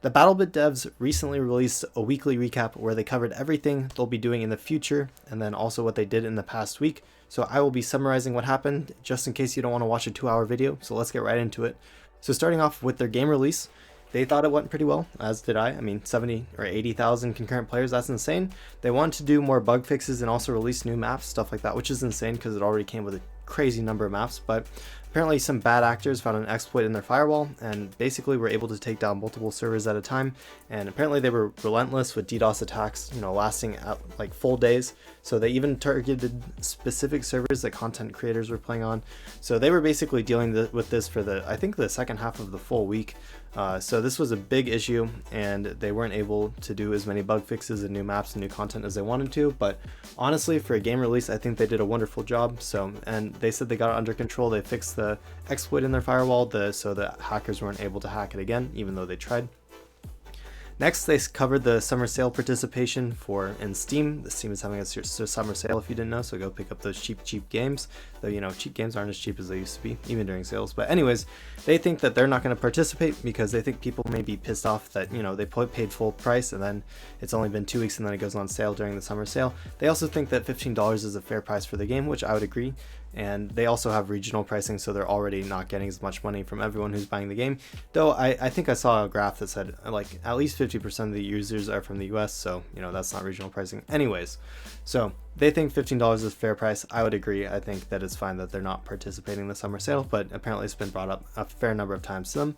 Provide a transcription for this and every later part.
The BattleBit devs recently released a weekly recap where they covered everything they'll be doing in the future and then also what they did in the past week. So I will be summarizing what happened just in case you don't want to watch a 2-hour video. So let's get right into it. So starting off with their game release, they thought it went pretty well, as did I. I mean, 70 or 80,000 concurrent players, that's insane. They wanted to do more bug fixes and also release new maps, stuff like that, which is insane because it already came with a crazy number of maps. But apparently some bad actors found an exploit in their firewall and basically were able to take down multiple servers at a time. And apparently they were relentless with DDoS attacks, lasting like full days. So they even targeted specific servers that content creators were playing on. So they were basically dealing with this for I think the second half of the full week. So this was a big issue and they weren't able to do as many bug fixes and new maps and new content as they wanted to. But honestly, for a game release, I think they did a wonderful job. And they said they got it under control. They fixed the exploit in their firewall so that hackers weren't able to hack it again, even though they tried. Next, they covered the summer sale participation in Steam. The Steam is having a summer sale if you didn't know, so go pick up those cheap games. Though, cheap games aren't as cheap as they used to be, even during sales. But anyways, they think that they're not going to participate because they think people may be pissed off that, they paid full price and then it's only been 2 weeks and then it goes on sale during the summer sale. They also think that $15 is a fair price for the game, which I would agree. And they also have regional pricing, so they're already not getting as much money from everyone who's buying the game. Though I think I saw a graph that said like at least 50% of the users are from the US, so that's not regional pricing. Anyways, so they think $15 is a fair price. I would agree. I think that it's fine that they're not participating in the summer sale, but apparently it's been brought up a fair number of times to them.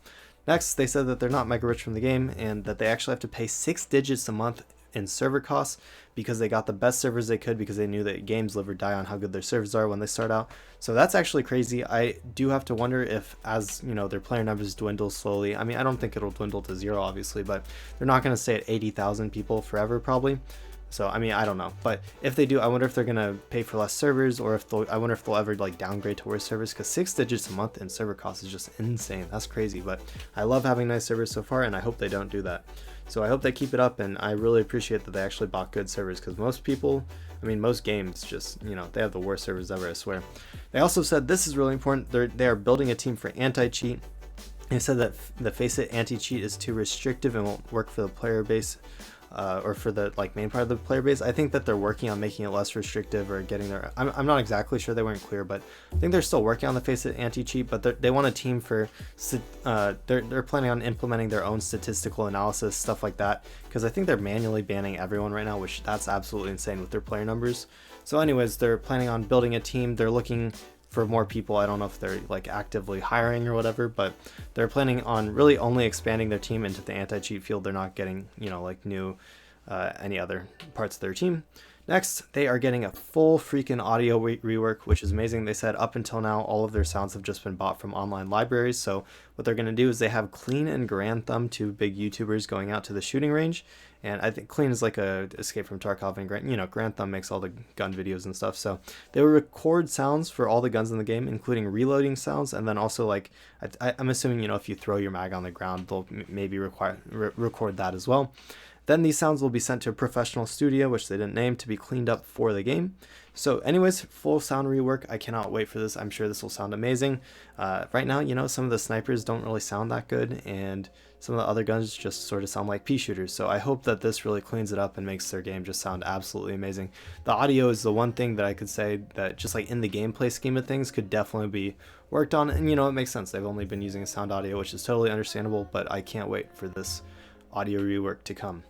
Next, they said that they're not mega rich from the game and that they actually have to pay 6 digits a month in server costs because they got the best servers they could because they knew that games live or die on how good their servers are when they start out. So that's actually crazy. I do have to wonder if as their player numbers dwindle slowly. I mean, I don't think it'll dwindle to 0 obviously, but they're not going to stay at 80,000 people forever probably. So I mean, I don't know, but if they do, I wonder if they're gonna pay for less servers, or I wonder if they'll ever like downgrade to worse servers, because 6 digits a month in server costs is just insane. That's crazy. But I love having nice servers so far, and I hope they don't do that. So I hope they keep it up, and I really appreciate that they actually bought good servers, because most people, I mean, most games just, they have the worst servers ever, I swear. They also said this is really important. They are building a team for anti-cheat. They said that the Faceit anti-cheat is too restrictive and won't work for the player base. Or for the main part of the player base. I think that they're working on making it less restrictive or getting their. I'm not exactly sure, they weren't clear, but I think they're still working on the Faceit anti-cheat. But they want a team for. They're planning on implementing their own statistical analysis, stuff like that, because I think they're manually banning everyone right now, which that's absolutely insane with their player numbers. So, anyways, they're planning on building a team. They're looking for more people. I don't know if they're actively hiring or whatever, but they're planning on really only expanding their team into the anti-cheat field. They're not getting new any other parts of their team. Next, they are getting a full freaking audio rework, which is amazing. They said up until now all of their sounds have just been bought from online libraries. So what they're going to do is they have Clean and Grand Thumb, 2 big YouTubers, going out to the shooting range. And I think Clean is like a Escape from Tarkov, and Grand Thumb makes all the gun videos and stuff. So they will record sounds for all the guns in the game, including reloading sounds, and then also I'm assuming if you throw your mag on the ground, they'll maybe record that as well. Then these sounds will be sent to a professional studio, which they didn't name, to be cleaned up for the game. So anyways, full sound rework. I cannot wait for this. I'm sure this will sound amazing. Right now, some of the snipers don't really sound that good, and some of the other guns just sort of sound like pea shooters. So I hope that this really cleans it up and makes their game just sound absolutely amazing. The audio is the one thing that I could say that just in the gameplay scheme of things could definitely be worked on. And it makes sense. They've only been using sound audio, which is totally understandable, but I can't wait for this audio rework to come.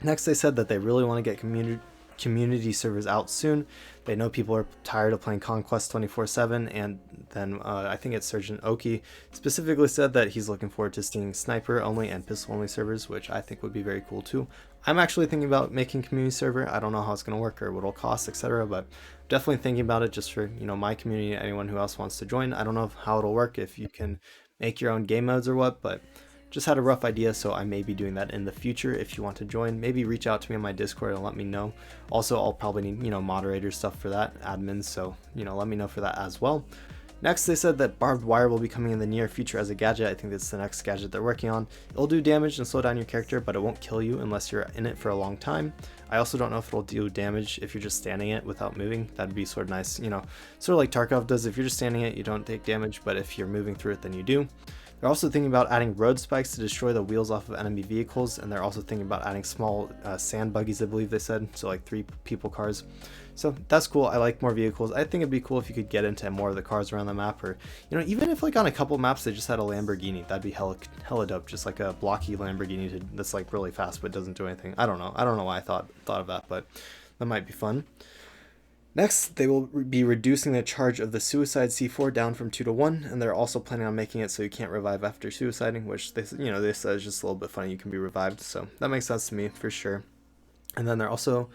Next, they said that they really want to get community servers out soon. They know people are tired of playing Conquest 24/7, and then I think it's Sergeant Oki specifically said that he's looking forward to seeing sniper only and pistol only servers, which I think would be very cool too. I'm actually thinking about making community server. I don't know how it's going to work or what it'll cost, etc., but definitely thinking about it just for my community, anyone who else wants to join. I don't know how it'll work, if you can make your own game modes or what, but just had a rough idea, so I may be doing that in the future. If you want to join, maybe reach out to me on my Discord and let me know. Also, I'll probably need moderator stuff for that, admins, so let me know for that as well. Next, they said that barbed wire will be coming in the near future as a gadget. I think that's the next gadget they're working on. It'll do damage and slow down your character, but it won't kill you unless you're in it for a long time. I also don't know if it'll do damage if you're just standing it without moving. That'd be sort of nice, sort of like Tarkov does. If you're just standing it, you don't take damage, but if you're moving through it, then you do. They're also thinking about adding road spikes to destroy the wheels off of enemy vehicles, and they're also thinking about adding small sand buggies, I believe they said, so like 3 people cars. So that's cool. I like more vehicles. I think it'd be cool if you could get into more of the cars around the map, or even if like on a couple maps they just had a Lamborghini, that'd be hella dope. Just like a blocky Lamborghini that's like really fast but doesn't do anything. I don't know why I thought of that, but that might be fun. Next, they will be reducing the charge of the suicide C4 down from 2 to 1, and they're also planning on making it so you can't revive after suiciding, which they said is just a little bit funny. You can be revived, so that makes sense to me for sure. And then they're also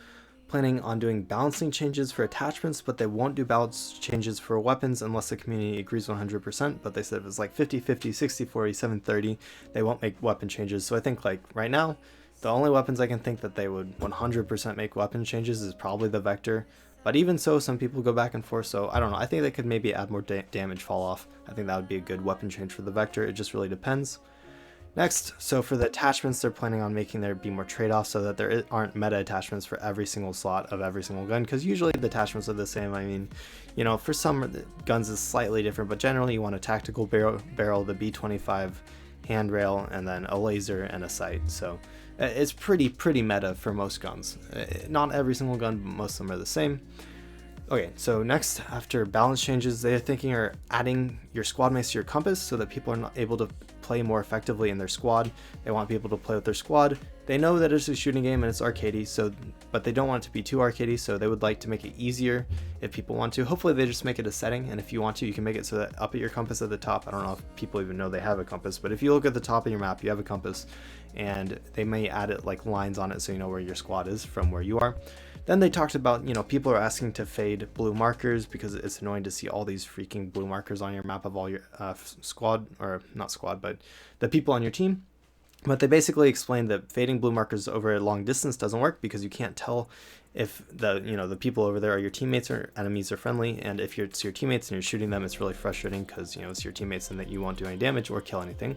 planning on doing balancing changes for attachments, but they won't do balance changes for weapons unless the community agrees 100%. But they said if it's like 50-50, 60-40, 70-30, they won't make weapon changes. So I think like right now, the only weapons I can think that they would 100% make weapon changes is probably the Vector. But even so, some people go back and forth, so I don't know. I think they could maybe add more damage fall off. I think that would be a good weapon change for the Vector. It just really depends. Next, so for the attachments, they're planning on making there be more trade-offs so that there aren't meta attachments for every single slot of every single gun, because usually the attachments are the same. I mean, for some guns it's slightly different, but generally you want a tactical barrel, the B25 handrail, and then a laser and a sight. So it's pretty meta for most guns. Not every single gun, but most of them are the same. Okay, so next, after balance changes, they're thinking of adding your squad mates to your compass so that people are not able to play more effectively in their squad. They want people to play with their squad. They know that it's a shooting game and it's arcadey, but they don't want it to be too arcadey, so they would like to make it easier if people want to. Hopefully they just make it a setting, and if you want to, you can make it so that up at your compass at the top, I don't know if people even know they have a compass, but if you look at the top of your map, you have a compass, and they may add it like lines on it so you know where your squad is from where you are. Then they talked about, people are asking to fade blue markers because it's annoying to see all these freaking blue markers on your map of all your squad, or not squad, but the people on your team. But they basically explained that fading blue markers over a long distance doesn't work because you can't tell if the people over there are your teammates or enemies or friendly, and if it's your teammates and you're shooting them, it's really frustrating because it's your teammates and that you won't do any damage or kill anything.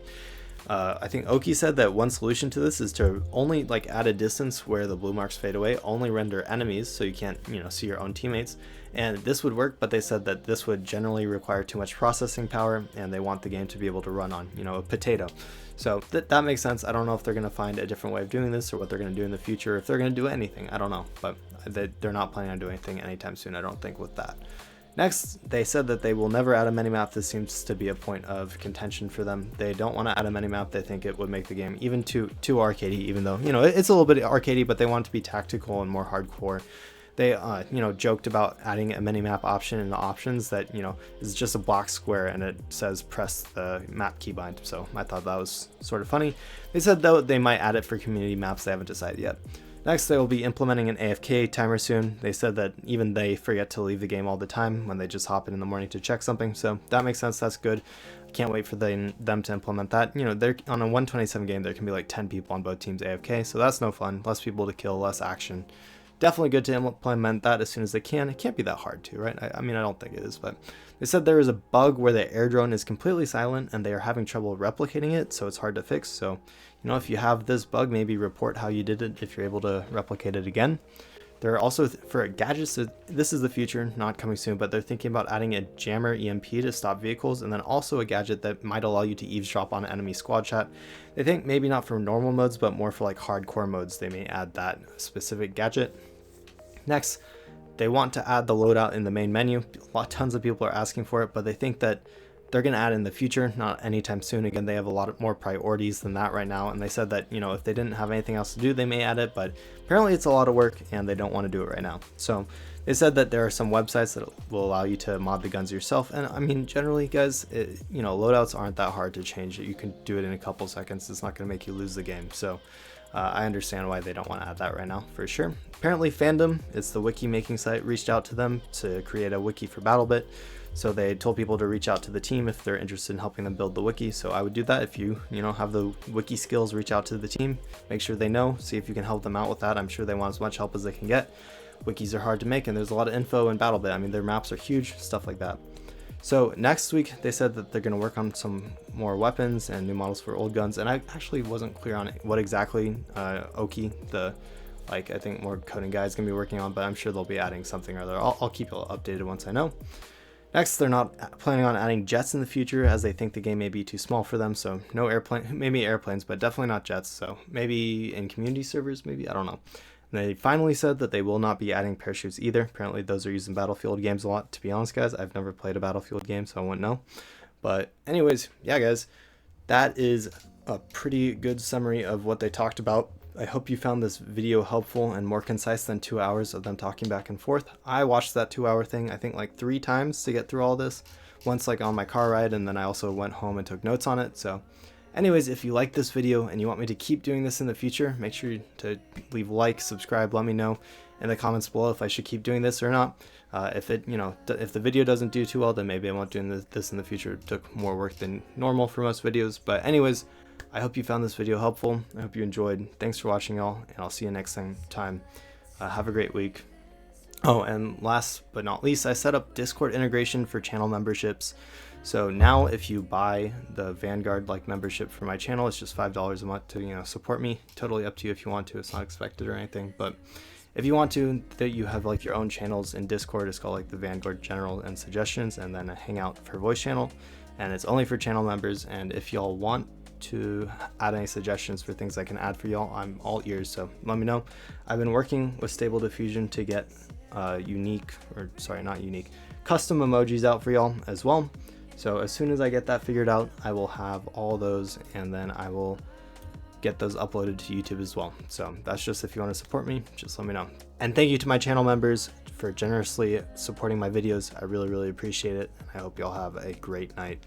I think Oki said that one solution to this is to only add a distance where the blue marks fade away, only render enemies so you can't see your own teammates, and this would work, but they said that this would generally require too much processing power and they want the game to be able to run on a potato. So that makes sense. I don't know if they're going to find a different way of doing this or what they're going to do in the future, if they're going to do anything. I don't know, but they're not planning on doing anything anytime soon, I don't think, with that. Next, they said that they will never add a minimap. This seems to be a point of contention for them. They don't want to add a minimap. They think it would make the game even too arcadey, even though, it's a little bit arcadey, but they want it to be tactical and more hardcore. They, joked about adding a minimap option in the options that, is just a box square and it says press the map keybind. So I thought that was sort of funny. They said, though, they might add it for community maps. They haven't decided yet. Next, they will be implementing an AFK timer soon. They said that even they forget to leave the game all the time when they just hop in the morning to check something. So that makes sense. That's good. I can't wait for them to implement that. They're on a 127 game. There can be like 10 people on both teams AFK. So that's no fun. Less people to kill, less action. Definitely good to implement that as soon as they can. It can't be that hard to, right? I mean, I don't think it is, but they said there is a bug where the air drone is completely silent and they are having trouble replicating it, so it's hard to fix. So, if you have this bug, maybe report how you did it if you're able to replicate it again. There are also, for gadgets, this is the future, not coming soon, but they're thinking about adding a jammer EMP to stop vehicles, and then also a gadget that might allow you to eavesdrop on enemy squad chat. They think maybe not for normal modes, but more for hardcore modes, they may add that specific gadget. Next, they want to add the loadout in the main menu. Tons of people are asking for it, but they think that they're going to add in the future, not anytime soon. Again, they have a lot more priorities than that right now, and they said that if they didn't have anything else to do, they may add it, but apparently it's a lot of work and they don't want to do it right now. So they said that there are some websites that will allow you to mod the guns yourself, and I mean, generally, guys, loadouts aren't that hard to change. You can do it in a couple seconds. It's not going to make you lose the game. So I understand why they don't want to add that right now, for sure. Apparently Fandom, it's the wiki making site, reached out to them to create a wiki for BattleBit. So they told people to reach out to the team if they're interested in helping them build the wiki. So I would do that. If you have the wiki skills, reach out to the team, make sure they know, see if you can help them out with that. I'm sure they want as much help as they can get. Wikis are hard to make, and there's a lot of info in BattleBit. I mean, their maps are huge, stuff like that. So next week, they said that they're going to work on some more weapons and new models for old guns. And I actually wasn't clear on what exactly Oki, I think more coding guy, is going to be working on, but I'm sure they'll be adding something or other. I'll keep you updated once I know. Next, they're not planning on adding jets in the future as they think the game may be too small for them, so no airplane, maybe airplanes, but definitely not jets, so maybe in community servers, maybe, I don't know. And they finally said that they will not be adding parachutes either. Apparently those are used in Battlefield games a lot. To be honest, guys, I've never played a Battlefield game, so I wouldn't know. But anyways, yeah, guys, that is a pretty good summary of what they talked about. I hope you found this video helpful and more concise than 2 hours of them talking back and forth. I watched that 2-hour thing, I think like 3 times to get through all this. Once like on my car ride, and then I also went home and took notes on it. So anyways, if you like this video and you want me to keep doing this in the future, make sure to leave a like, subscribe, let me know in the comments below if I should keep doing this or not. If the video doesn't do too well, then maybe I won't do this in the future. It took more work than normal for most videos. But anyways, I hope you found this video helpful. I hope you enjoyed. Thanks for watching, y'all, and I'll see you next time. Have a great week. Oh, and last but not least, I set up Discord integration for channel memberships. So now if you buy the Vanguard membership for my channel, it's just $5 a month to support me. Totally up to you if you want to. It's not expected or anything, but if you want to, that you have your own channels in Discord. It's called the Vanguard General and Suggestions, and then a Hangout for voice channel, and it's only for channel members. And if y'all want to add any suggestions for things I can add for y'all, I'm all ears, so let me know. I've been working with Stable Diffusion to get custom emojis out for y'all as well. So as soon as I get that figured out, I will have all those, and then I will get those uploaded to YouTube as well. So that's just, if you want to support me, just let me know. And thank you to my channel members for generously supporting my videos. I really appreciate it, and I hope y'all have a great night.